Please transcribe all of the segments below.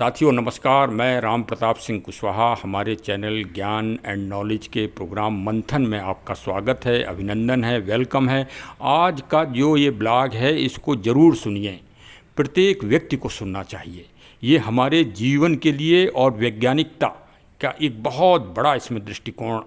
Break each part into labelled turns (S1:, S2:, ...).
S1: साथियों नमस्कार। मैं राम प्रताप सिंह कुशवाहा। हमारे चैनल ज्ञान एंड नॉलेज के प्रोग्राम मंथन में आपका स्वागत है, अभिनंदन है, वेलकम है। आज का जो ये ब्लॉग है इसको ज़रूर सुनिए। प्रत्येक व्यक्ति को सुनना चाहिए। ये हमारे जीवन के लिए और वैज्ञानिकता का एक बहुत बड़ा इसमें दृष्टिकोण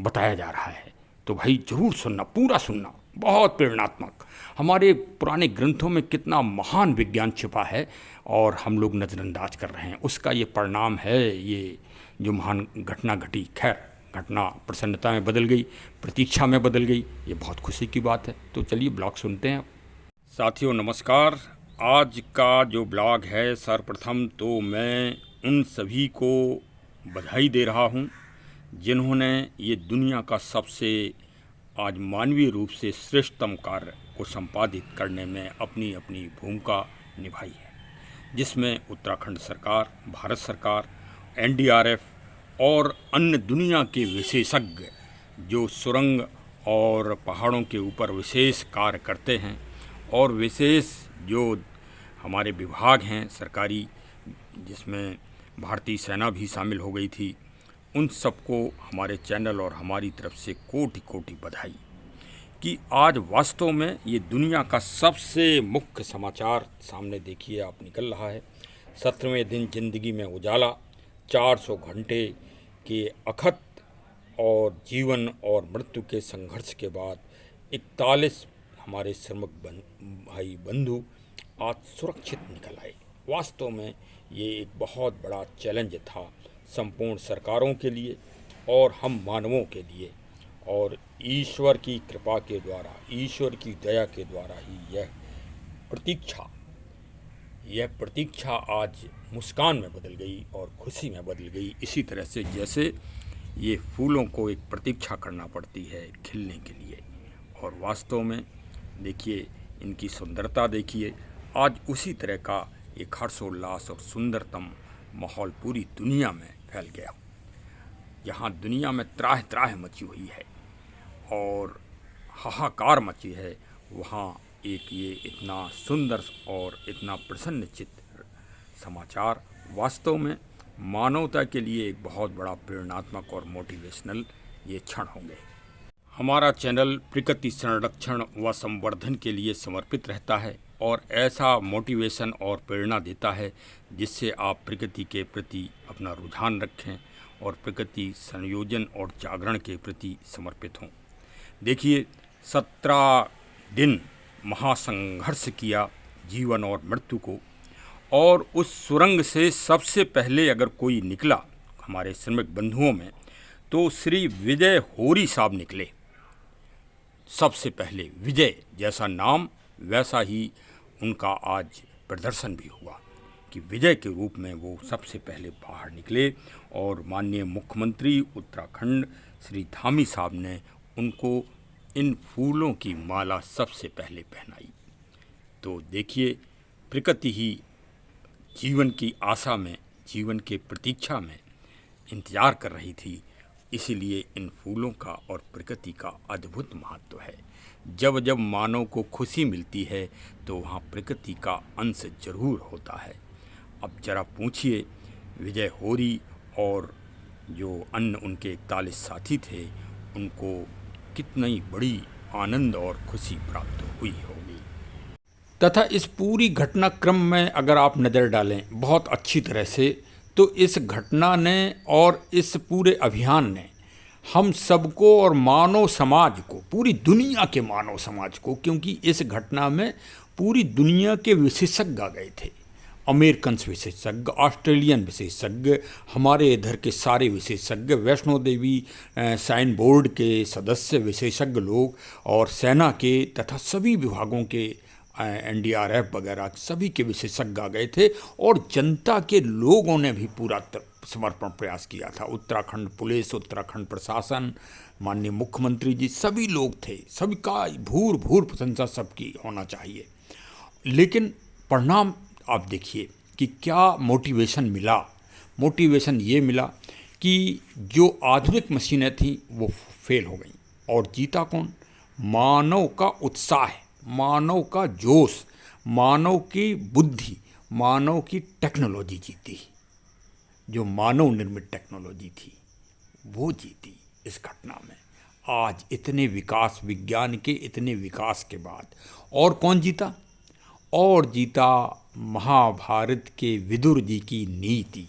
S1: बताया जा रहा है। तो भाई ज़रूर सुनना, पूरा सुनना, बहुत प्रेरणात्मक। हमारे पुराने ग्रंथों में कितना महान विज्ञान छिपा है और हम लोग नज़रअंदाज कर रहे हैं। उसका ये परिणाम है, ये जो महान घटना घटी। खैर, घटना प्रसन्नता में बदल गई, प्रतीक्षा में बदल गई, ये बहुत खुशी की बात है। तो चलिए ब्लॉग सुनते हैं। साथियों नमस्कार। आज का जो ब्लॉग है, सर्वप्रथम तो मैं उन सभी को बधाई दे रहा हूँ जिन्होंने ये दुनिया का सबसे आज मानवीय रूप से श्रेष्ठतम कार्य को संपादित करने में अपनी अपनी भूमिका निभाई है, जिसमें उत्तराखंड सरकार, भारत सरकार, एनडीआरएफ और अन्य दुनिया के विशेषज्ञ जो सुरंग और पहाड़ों के ऊपर विशेष कार्य करते हैं, और विशेष जो हमारे विभाग हैं सरकारी, जिसमें भारतीय सेना भी शामिल हो गई थी, उन सबको हमारे चैनल और हमारी तरफ से कोटि कोटि बधाई कि आज वास्तव में ये दुनिया का सबसे मुख्य समाचार सामने देखिए आप निकल रहा है। 17वें दिन जिंदगी में उजाला, 400 घंटे के अथक और जीवन और मृत्यु के संघर्ष के बाद 41 हमारे श्रमिक भाई बंधु आज सुरक्षित निकल आए। वास्तव में ये एक बहुत बड़ा चैलेंज था संपूर्ण सरकारों के लिए और हम मानवों के लिए, और ईश्वर की कृपा के द्वारा, ईश्वर की दया के द्वारा ही यह प्रतीक्षा आज मुस्कान में बदल गई और खुशी में बदल गई। इसी तरह से जैसे ये फूलों को एक प्रतीक्षा करना पड़ती है खिलने के लिए, और वास्तव में देखिए इनकी सुंदरता देखिए। आज उसी तरह का एक हर्षोल्लास और सुंदरतम माहौल पूरी दुनिया में फैल गया। यहाँ दुनिया में त्राह त्राह मची हुई है और हाहाकार मची है, वहाँ एक ये इतना सुंदर और इतना प्रसन्नचित्त समाचार वास्तव में मानवता के लिए एक बहुत बड़ा प्रेरणात्मक और मोटिवेशनल ये क्षण होंगे। हमारा चैनल प्रकृति संरक्षण व संवर्धन के लिए समर्पित रहता है और ऐसा मोटिवेशन और प्रेरणा देता है जिससे आप प्रकृति के प्रति अपना रुझान रखें और प्रकृति संयोजन और जागरण के प्रति समर्पित हों। देखिए 17 दिन महासंघर्ष किया जीवन और मृत्यु को, और उस सुरंग से सबसे पहले अगर कोई निकला हमारे श्रमिक बंधुओं में तो श्री विजय होरी साहब निकले। सबसे पहले विजय जैसा नाम वैसा ही उनका आज प्रदर्शन भी हुआ कि विजय के रूप में वो सबसे पहले बाहर निकले, और माननीय मुख्यमंत्री उत्तराखंड श्री धामी साहब ने उनको इन फूलों की माला सबसे पहले पहनाई। तो देखिए प्रकृति ही जीवन की आशा में, जीवन के प्रतीक्षा में इंतज़ार कर रही थी, इसीलिए इन फूलों का और प्रकृति का अद्भुत महत्व है। जब जब मानव को खुशी मिलती है तो वहाँ प्रकृति का अंश जरूर होता है। अब जरा पूछिए विजय होरी और जो अन्य उनके 41 साथी थे, उनको कितनी बड़ी आनंद और खुशी प्राप्त हुई होगी। तथा इस पूरी घटनाक्रम में अगर आप नज़र डालें बहुत अच्छी तरह से, तो इस घटना ने और इस पूरे अभियान ने हम सबको और मानव समाज को, पूरी दुनिया के मानव समाज को, क्योंकि इस घटना में पूरी दुनिया के विशेषज्ञ आ गए थे। अमेरिकन विशेषज्ञ, ऑस्ट्रेलियन विशेषज्ञ, हमारे इधर के सारे विशेषज्ञ, वैष्णो देवी साइन बोर्ड के सदस्य विशेषज्ञ लोग, और सेना के तथा सभी विभागों के एनडीआरएफ वगैरह सभी के विशेषज्ञ आ गए थे, और जनता के लोगों ने भी पूरा समर्पण प्रयास किया था। उत्तराखंड पुलिस, उत्तराखंड प्रशासन, माननीय मुख्यमंत्री जी, सभी लोग थे। सभी का भूर भूर प्रशंसा सबकी होना चाहिए। लेकिन परिणाम आप देखिए कि क्या मोटिवेशन मिला। मोटिवेशन ये मिला कि जो आधुनिक मशीनें थीं वो फेल हो गईं, और जीता कौन? मानव का उत्साह, मानव का जोश, मानव की बुद्धि, मानव की टेक्नोलॉजी जीती, जो मानव निर्मित टेक्नोलॉजी थी वो जीती इस घटना में। आज इतने विकास, विज्ञान के इतने विकास के बाद और कौन जीता? और जीता महाभारत के विदुर जी की नीति,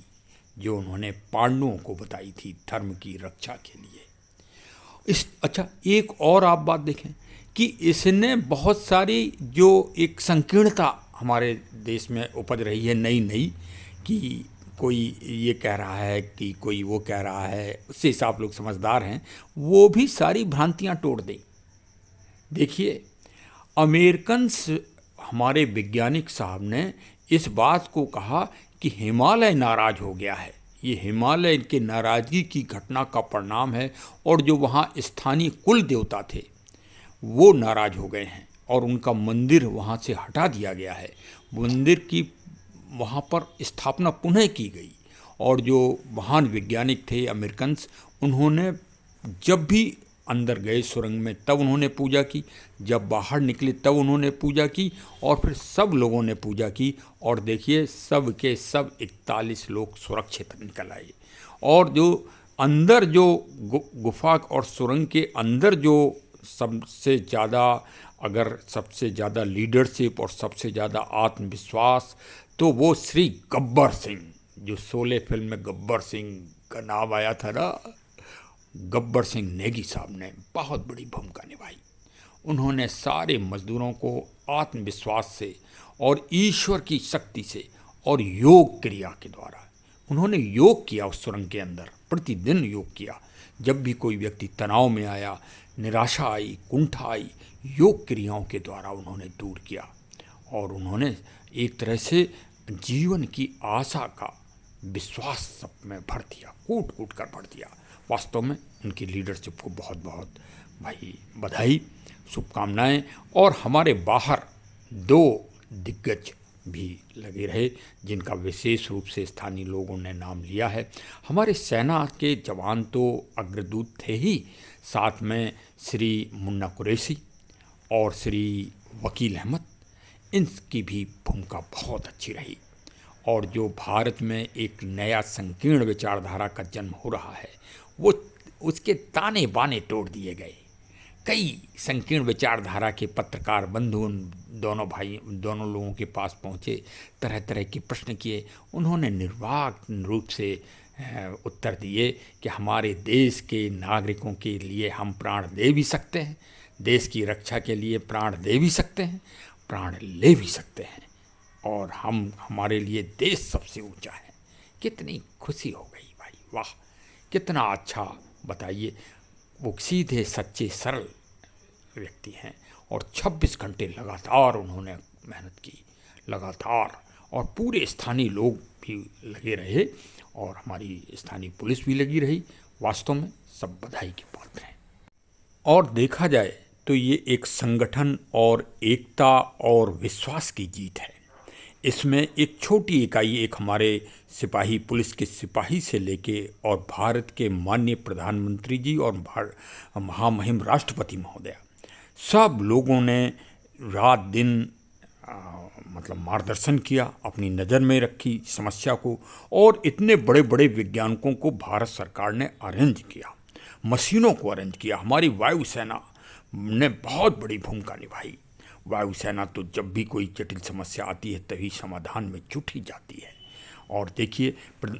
S1: जो उन्होंने पांडवों को बताई थी धर्म की रक्षा के लिए। अच्छा, एक और आप बात देखें कि इसने बहुत सारी जो एक संकीर्णता हमारे देश में उपज रही है नई नई, कि कोई ये कह रहा है कि कोई वो कह रहा है, उससे आप लोग समझदार हैं, वो भी सारी भ्रांतियां तोड़ दें। देखिए, अमेरिकन्स, हमारे वैज्ञानिक साहब ने इस बात को कहा कि हिमालय नाराज हो गया है, ये हिमालय के नाराज़गी की घटना का परिणाम है, और जो वहाँ स्थानीय कुल देवता थे वो नाराज हो गए हैं और उनका मंदिर वहाँ से हटा दिया गया है। मंदिर की वहाँ पर स्थापना पुनः की गई, और जो महान वैज्ञानिक थे अमेरिकन्स, उन्होंने जब भी अंदर गए सुरंग में तब उन्होंने पूजा की, जब बाहर निकले तब उन्होंने पूजा की, और फिर सब लोगों ने पूजा की। और देखिए, सब के सब 41 लोग सुरक्षित निकल आए। और जो अंदर जो गुफा और सुरंग के अंदर जो सबसे ज़्यादा, अगर सबसे ज़्यादा लीडरशिप और सबसे ज़्यादा आत्मविश्वास, तो वो श्री गब्बर सिंह, जो शोले फिल्म में गब्बर सिंह का नाम आया था ना, गब्बर सिंह नेगी साहब ने बहुत बड़ी भूमिका निभाई। उन्होंने सारे मजदूरों को आत्मविश्वास से और ईश्वर की शक्ति से और योग क्रिया के द्वारा, उन्होंने योग किया उस सुरंग के अंदर, प्रतिदिन योग किया। जब भी कोई व्यक्ति तनाव में आया, निराशा आई, कुंठा आई, योग क्रियाओं के द्वारा उन्होंने दूर किया, और उन्होंने एक तरह से जीवन की आशा का विश्वास सब में भर दिया, कूट कूट कर भर दिया। वास्तव में उनकी लीडरशिप को बहुत बहुत भाई बधाई, शुभकामनाएं। और हमारे बाहर 2 दिग्गज भी लगे रहे, जिनका विशेष रूप से स्थानीय लोगों ने नाम लिया है। हमारे सेना के जवान तो अग्रदूत थे ही, साथ में श्री मुन्ना कुरैशी और श्री वकील अहमद, इनकी भी भूमिका बहुत अच्छी रही। और जो भारत में एक नया संकीर्ण विचारधारा का जन्म हो रहा है, वो उसके ताने बाने तोड़ दिए गए। कई संकीर्ण विचारधारा के पत्रकार बंधु उन दोनों लोगों के पास पहुँचे, तरह तरह के प्रश्न किए। उन्होंने निर्वाक रूप से उत्तर दिए कि हमारे देश के नागरिकों के लिए हम प्राण दे भी सकते हैं, देश की रक्षा के लिए प्राण दे भी सकते हैं, प्राण ले भी सकते हैं, और हमारे लिए देश सबसे ऊंचा है। कितनी खुशी हो गई भाई, वाह, कितना अच्छा। बताइए, वो सीधे सच्चे सरल व्यक्ति हैं, और 26 घंटे लगातार उन्होंने मेहनत की, लगातार, और पूरे स्थानीय लोग भी लगे रहे, और हमारी स्थानीय पुलिस भी लगी रही। वास्तव में सब बधाई के पात्र हैं। और देखा जाए तो ये एक संगठन और एकता और विश्वास की जीत है। इसमें एक छोटी इकाई, एक हमारे सिपाही, पुलिस के सिपाही से लेके और भारत के माननीय प्रधानमंत्री जी और महामहिम राष्ट्रपति महोदय, सब लोगों ने रात दिन मतलब मार्गदर्शन किया, अपनी नज़र में रखी समस्या को, और इतने बड़े बड़े वैज्ञानिकों को भारत सरकार ने अरेंज किया, मशीनों को अरेंज किया। हमारी वायुसेना ने बहुत बड़ी भूमिका निभाई। वायुसेना तो जब भी कोई जटिल समस्या आती है तभी समाधान में जुट ही जाती है। और देखिए,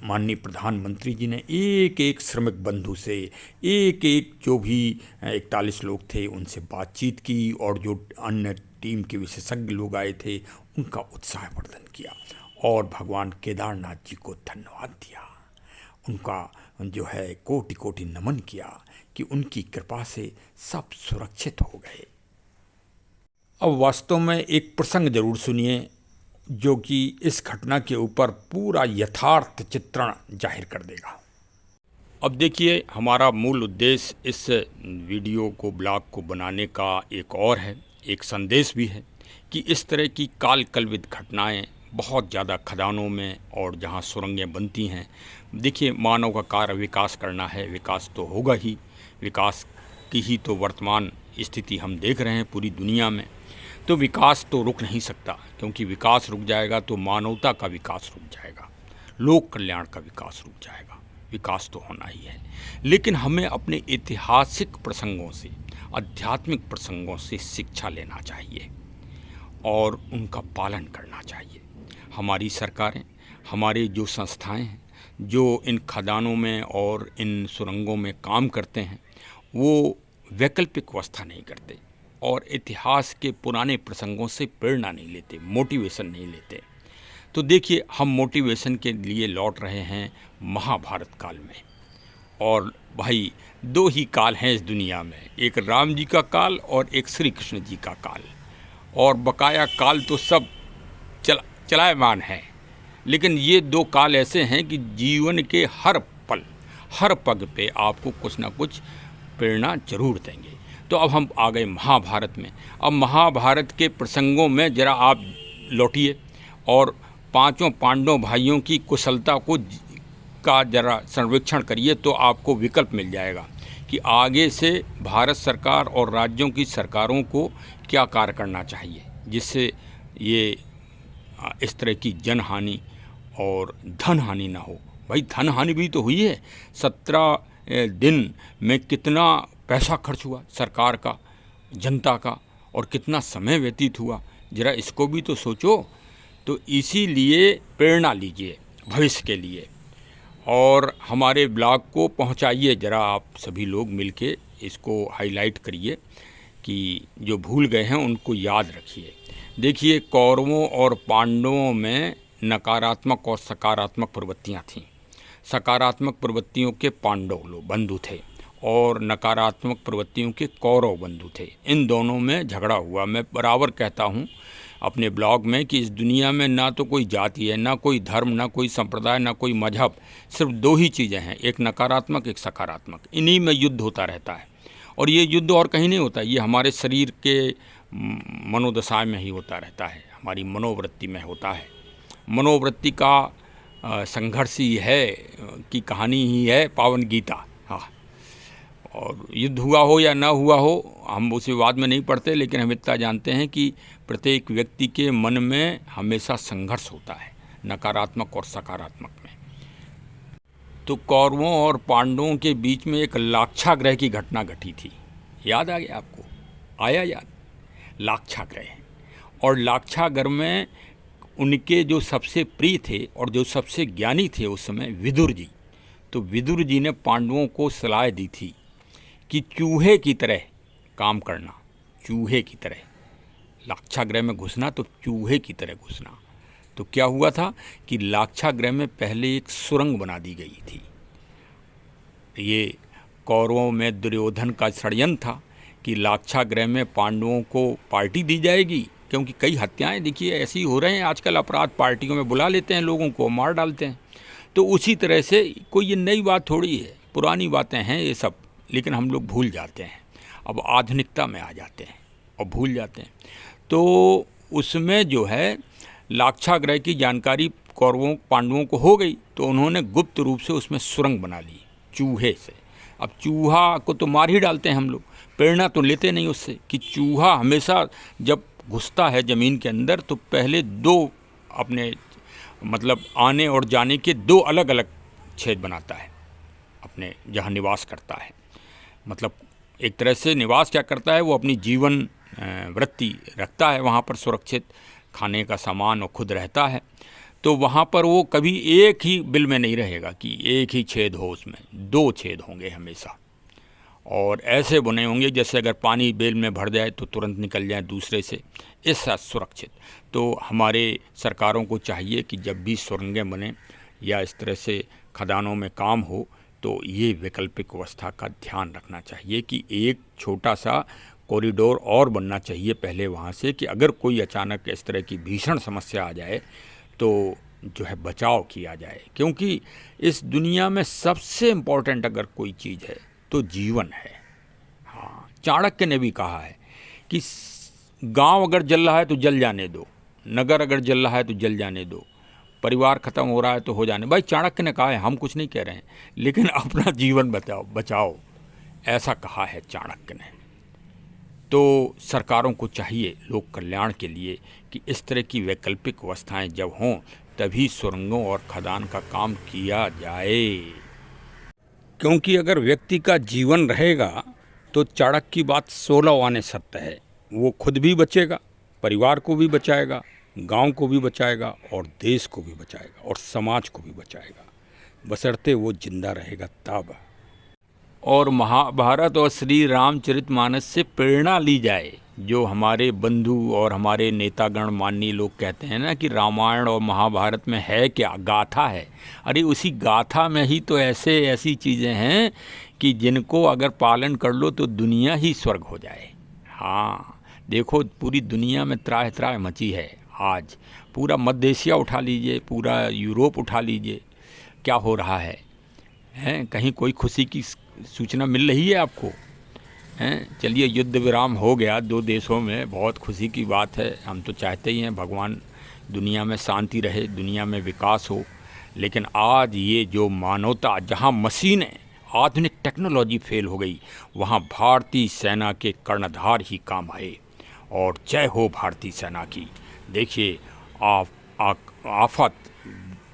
S1: माननीय प्रधानमंत्री जी ने एक एक श्रमिक बंधु से, एक एक जो भी 41 लोग थे उनसे बातचीत की, और जो अन्य टीम के विशेषज्ञ लोग आए थे उनका उत्साहवर्धन किया, और भगवान केदारनाथ जी को धन्यवाद दिया, उनका जो है कोटि कोटि नमन किया कि उनकी कृपा से सब सुरक्षित हो गए। अब वास्तव में एक प्रसंग जरूर सुनिए, जो कि इस घटना के ऊपर पूरा यथार्थ चित्रण जाहिर कर देगा। अब देखिए, हमारा मूल उद्देश्य इस वीडियो को, ब्लॉग को बनाने का एक और है, एक संदेश भी है कि इस तरह की काल कल्पित घटनाएं बहुत ज़्यादा खदानों में और जहां सुरंगें बनती हैं, देखिए, मानव का कार्य विकास करना है, विकास तो होगा ही, विकास की ही तो वर्तमान स्थिति हम देख रहे हैं पूरी दुनिया में। तो विकास तो रुक नहीं सकता, क्योंकि विकास रुक जाएगा तो मानवता का विकास रुक जाएगा, लोक कल्याण का विकास रुक जाएगा। विकास तो होना ही है, लेकिन हमें अपने ऐतिहासिक प्रसंगों से, आध्यात्मिक प्रसंगों से शिक्षा लेना चाहिए और उनका पालन करना चाहिए। हमारी सरकारें, हमारे जो संस्थाएं हैं, जो इन खदानों में और इन सुरंगों में काम करते हैं, वो वैकल्पिक व्यवस्था नहीं करते और इतिहास के पुराने प्रसंगों से प्रेरणा नहीं लेते, मोटिवेशन नहीं लेते। तो देखिए, हम मोटिवेशन के लिए लौट रहे हैं महाभारत काल में। और भाई, दो ही काल हैं इस दुनिया में, एक राम जी का काल और एक श्री कृष्ण जी का काल, और बकाया काल तो सब चलायमान है। लेकिन ये दो काल ऐसे हैं कि जीवन के हर पल, हर पग पे आपको कुछ ना कुछ प्रेरणा जरूर देंगे। तो अब हम आ गए महाभारत में। अब महाभारत के प्रसंगों में ज़रा आप लौटिए और पांचों पांडवों भाइयों की कुशलता का ज़रा सर्वेक्षण करिए, तो आपको विकल्प मिल जाएगा कि आगे से भारत सरकार और राज्यों की सरकारों को क्या कार्य करना चाहिए, जिससे ये इस तरह की जनहानि और धन हानि ना हो। भाई, धन हानि भी तो हुई है। 17 दिन में कितना पैसा खर्च हुआ सरकार का, जनता का, और कितना समय व्यतीत हुआ, ज़रा इसको भी तो सोचो। तो इसीलिए प्रेरणा लीजिए भविष्य के लिए और हमारे ब्लॉग को पहुंचाइए, ज़रा आप सभी लोग मिलके इसको हाईलाइट करिए कि जो भूल गए हैं उनको याद रखिए। देखिए, कौरवों और पांडवों में नकारात्मक और सकारात्मक प्रवृत्तियां थीं। सकारात्मक प्रवृत्तियों के पांडव लोग बंधु थे और नकारात्मक प्रवृत्तियों के कौरव बंधु थे। इन दोनों में झगड़ा हुआ। मैं बराबर कहता हूँ अपने ब्लॉग में कि इस दुनिया में ना तो कोई जाति है, ना कोई धर्म, ना कोई संप्रदाय, ना कोई मजहब, सिर्फ दो ही चीज़ें हैं, एक नकारात्मक, एक सकारात्मक। इन्हीं में युद्ध होता रहता है और ये युद्ध और कहीं नहीं होता, ये हमारे शरीर के मनोदशा में ही होता रहता है, हमारी मनोवृत्ति में होता है। मनोवृत्ति का संघर्ष ही है कि कहानी ही है पावन गीता। हाँ, और युद्ध हुआ हो या ना हुआ हो, हम उस विवाद में नहीं पड़ते, लेकिन हम इतना जानते हैं कि प्रत्येक व्यक्ति के मन में हमेशा संघर्ष होता है, नकारात्मक और सकारात्मक में। तो कौरवों और पांडवों के बीच में एक लाक्षागृह की घटना घटी थी। याद आ गया आपको? आया याद? लाक्षागृह। और लाक्षागृह में उनके जो सबसे प्रिय थे और जो सबसे ज्ञानी थे उस समय, विदुर जी। तो विदुर जी ने पांडवों को सलाह दी थी कि चूहे की तरह काम करना, चूहे की तरह लाक्षागृह में घुसना, तो चूहे की तरह घुसना। तो क्या हुआ था कि लाक्षागृह में पहले एक सुरंग बना दी गई थी। ये कौरवों में दुर्योधन का षड्यंत्र था कि लाक्षागृह में पांडवों को पार्टी दी जाएगी, क्योंकि कई हत्याएं देखिए ऐसी हो रहे हैं आजकल, अपराध पार्टियों में बुला लेते हैं, लोगों को मार डालते हैं। तो उसी तरह से कोई ये नई बात थोड़ी है, पुरानी बातें हैं ये सब, लेकिन हम लोग भूल जाते हैं, अब आधुनिकता में आ जाते हैं और भूल जाते हैं। तो उसमें जो है लाक्षागृह की जानकारी कौरवों पांडवों को हो गई, तो उन्होंने गुप्त रूप से उसमें सुरंग बना ली चूहे से। अब चूहा को तो मार ही डालते हैं हम लोग, प्रेरणा तो लेते नहीं उससे कि चूहा हमेशा जब घुसता है ज़मीन के अंदर तो पहले दो अपने मतलब आने और जाने के दो अलग अलग छेद बनाता है अपने जहाँ निवास करता है। मतलब एक तरह से निवास क्या करता है, वो अपनी जीवन वृत्ति रखता है वहाँ पर, सुरक्षित खाने का सामान और खुद रहता है। तो वहाँ पर वो कभी एक ही बिल में नहीं रहेगा कि एक ही छेद हो, उसमें दो छेद होंगे हमेशा, और ऐसे बने होंगे जैसे अगर पानी बेल में भर जाए तो तुरंत निकल जाए दूसरे से, ऐसा सुरक्षित। तो हमारे सरकारों को चाहिए कि जब भी सुरंगें बने या इस तरह से खदानों में काम हो तो ये वैकल्पिक व्यवस्था का ध्यान रखना चाहिए कि एक छोटा सा कॉरिडोर और बनना चाहिए पहले वहाँ से, कि अगर कोई अचानक इस तरह की भीषण समस्या आ जाए तो जो है बचाव किया जाए। क्योंकि इस दुनिया में सबसे इम्पोर्टेंट अगर कोई चीज़ है तो जीवन है। हाँ, चाणक्य ने भी कहा है कि गांव अगर जल रहा है तो जल जाने दो, नगर अगर जल रहा है तो जल जाने दो, परिवार ख़त्म हो रहा है तो हो जाने। भाई चाणक्य ने कहा है, हम कुछ नहीं कह रहे हैं, लेकिन अपना जीवन बचाओ, ऐसा कहा है चाणक्य ने। तो सरकारों को चाहिए लोक कल्याण के लिए कि इस तरह की वैकल्पिक व्यवस्थाएं जब हों तभी सुरंगों और खदान का काम किया जाए, क्योंकि अगर व्यक्ति का जीवन रहेगा तो चाणक्य की बात 16 आने सत्य है। वो खुद भी बचेगा, परिवार को भी बचाएगा, गांव को भी बचाएगा और देश को भी बचाएगा और समाज को भी बचाएगा, बशर्ते वो जिंदा रहेगा तब। और महाभारत और श्री रामचरितमानस से प्रेरणा ली जाए। जो हमारे बंधु और हमारे नेतागण माननीय लोग कहते हैं ना कि रामायण और महाभारत में है क्या, गाथा है। अरे उसी गाथा में ही तो ऐसी चीज़ें हैं कि जिनको अगर पालन कर लो तो दुनिया ही स्वर्ग हो जाए। हाँ देखो, पूरी दुनिया में त्राह त्राह मची है आज। पूरा मध्य एशिया उठा लीजिए, पूरा यूरोप उठा लीजिए, क्या हो रहा है हैं? कहीं कोई खुशी की सूचना मिल रही है आपको? हैं? चलिए, युद्ध विराम हो गया 2 देशों में, बहुत खुशी की बात है। हम तो चाहते ही हैं भगवान दुनिया में शांति रहे, दुनिया में विकास हो। लेकिन आज ये जो मानवता, जहाँ मशीनें, आधुनिक टेक्नोलॉजी फेल हो गई, वहाँ भारतीय सेना के कर्णधार ही काम आए। और जय हो भारतीय सेना की। देखिए, आफत,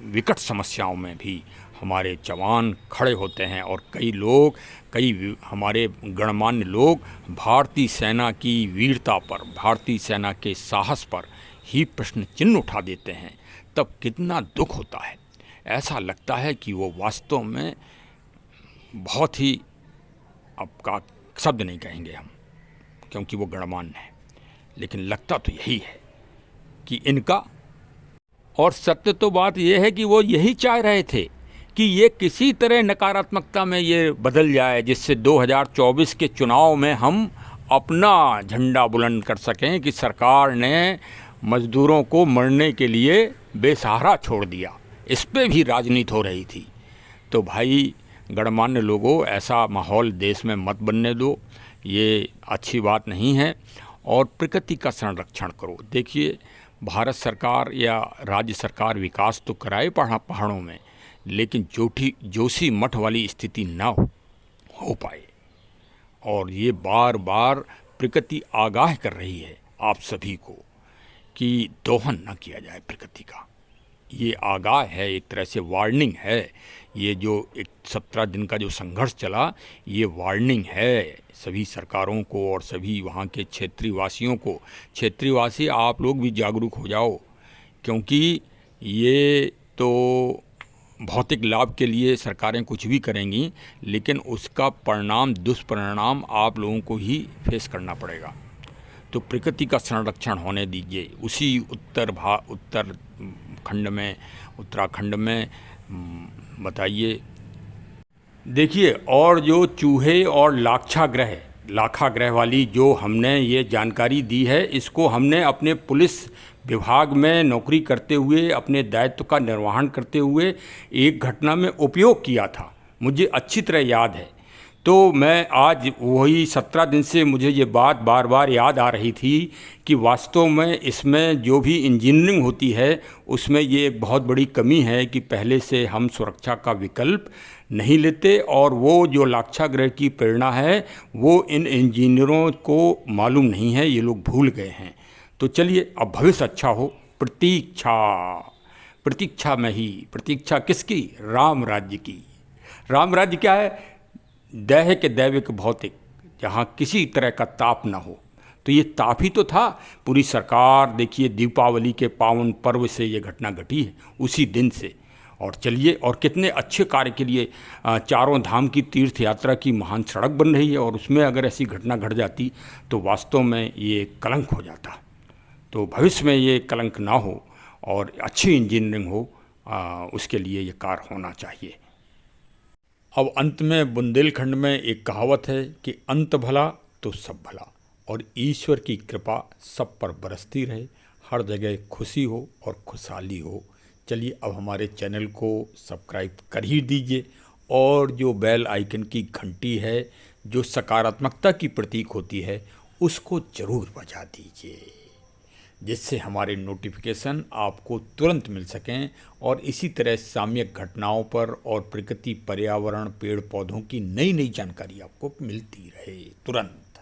S1: विकट समस्याओं में भी हमारे जवान खड़े होते हैं और कई हमारे गणमान्य लोग भारतीय सेना की वीरता पर, भारतीय सेना के साहस पर ही प्रश्न चिन्ह उठा देते हैं। तब कितना दुख होता है। ऐसा लगता है कि वो वास्तव में बहुत ही, आपका शब्द नहीं कहेंगे हम, क्योंकि वो गणमान्य है, लेकिन लगता तो यही है कि इनका। और सत्य तो बात यह है कि वो यही चाह रहे थे कि ये किसी तरह नकारात्मकता में ये बदल जाए, जिससे 2024 के चुनाव में हम अपना झंडा बुलंद कर सकें कि सरकार ने मज़दूरों को मरने के लिए बेसहारा छोड़ दिया। इस पे भी राजनीति हो रही थी। तो भाई गणमान्य लोगों, ऐसा माहौल देश में मत बनने दो, ये अच्छी बात नहीं है। और प्रकृति का संरक्षण करो। देखिए, भारत सरकार या राज्य सरकार विकास तो कराए पहाड़ों में, लेकिन जोशी मठ वाली स्थिति ना हो पाए। और ये बार बार प्रकृति आगाह कर रही है आप सभी को कि दोहन न किया जाए प्रकृति का। ये आगाह है, एक तरह से वार्निंग है। ये जो एक 17 दिन का जो संघर्ष चला, ये वार्निंग है सभी सरकारों को और सभी वहाँ के क्षेत्रीय वासियों को। क्षेत्रीय वासी आप लोग भी जागरूक हो जाओ, क्योंकि ये तो भौतिक लाभ के लिए सरकारें कुछ भी करेंगी, लेकिन उसका परिणाम, दुष्परिणाम आप लोगों को ही फेस करना पड़ेगा। तो प्रकृति का संरक्षण होने दीजिए। उसी उत्तराखंड में बताइए। देखिए, और जो चूहे और लाक्षागृह वाली जो हमने ये जानकारी दी है, इसको हमने अपने पुलिस विभाग में नौकरी करते हुए, अपने दायित्व का निर्वहन करते हुए एक घटना में उपयोग किया था। मुझे अच्छी तरह याद है। तो मैं आज वही 17 दिन से मुझे ये बात बार बार याद आ रही थी कि वास्तव में इसमें जो भी इंजीनियरिंग होती है उसमें ये एक बहुत बड़ी कमी है कि पहले से हम सुरक्षा का विकल्प नहीं लेते। और वो जो लाक्षागृह की प्रेरणा है वो इन इंजीनियरों को मालूम नहीं है, ये लोग भूल गए हैं। तो चलिए, अब भविष्य अच्छा हो। प्रतीक्षा में ही, प्रतीक्षा किसकी? राम राज्य की। राम राज्य क्या है? दैहिक दैविक भौतिक, जहाँ किसी तरह का ताप ना हो। तो ये ताप ही तो था। पूरी सरकार, देखिए, दीपावली के पावन पर्व से ये घटना घटी है, उसी दिन से। और चलिए, और कितने अच्छे कार्य के लिए चारों धाम की तीर्थ यात्रा की महान सड़क बन रही है, और उसमें अगर ऐसी घटना घट जाती तो वास्तव में ये कलंक हो जाता। तो भविष्य में ये कलंक ना हो और अच्छी इंजीनियरिंग हो, उसके लिए ये कार्य होना चाहिए। अब अंत में बुंदेलखंड में एक कहावत है कि अंत भला तो सब भला, और ईश्वर की कृपा सब पर बरसती रहे, हर जगह खुशी हो और खुशहाली हो। चलिए, अब हमारे चैनल को सब्सक्राइब कर ही दीजिए, और जो बेल आइकन की घंटी है जो सकारात्मकता की प्रतीक होती है उसको ज़रूर बजा दीजिए, जिससे हमारे नोटिफिकेशन आपको तुरंत मिल सकें और इसी तरह सामयिक घटनाओं पर और प्रकृति, पर्यावरण, पेड़ पौधों की नई नई जानकारी आपको मिलती रहे तुरंत।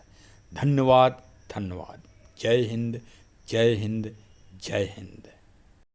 S1: धन्यवाद, धन्यवाद। जय हिंद, जय हिंद, जय हिंद।